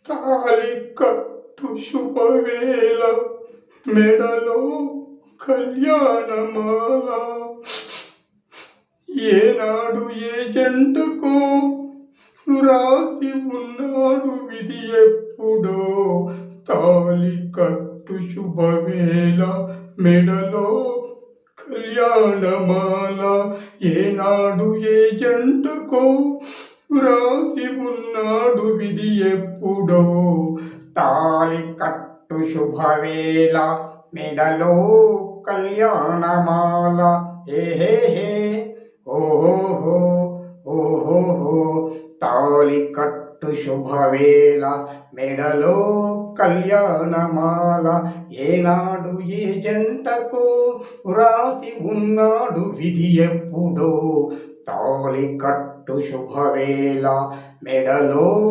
తాళి కట్టు శుభవేళ మెడలో కళ్యాణమాల. ఏనాడు ఏ జంటకో రాసి ఉన్నాడు విధి ఎప్పుడో. తాళి కట్టు శుభవేళ మెడలో కళ్యాణమాల. ఏనాడు ఏ జంటకో రాసి ఉన్నాడు విధి ఎప్పుడో. తాళి కట్టు శుభవేళ మెడలో కళ్యాణమాల. ఏహే ఓహో ఓహో. తాళి కట్టు శుభవేళ మెడలో కళ్యాణమాల. ఏనాడు ఏ జంటకు రాసి ఉన్నాడు విధి ఎప్పుడో. తాళి కట్టు శుభవేళ మెడలో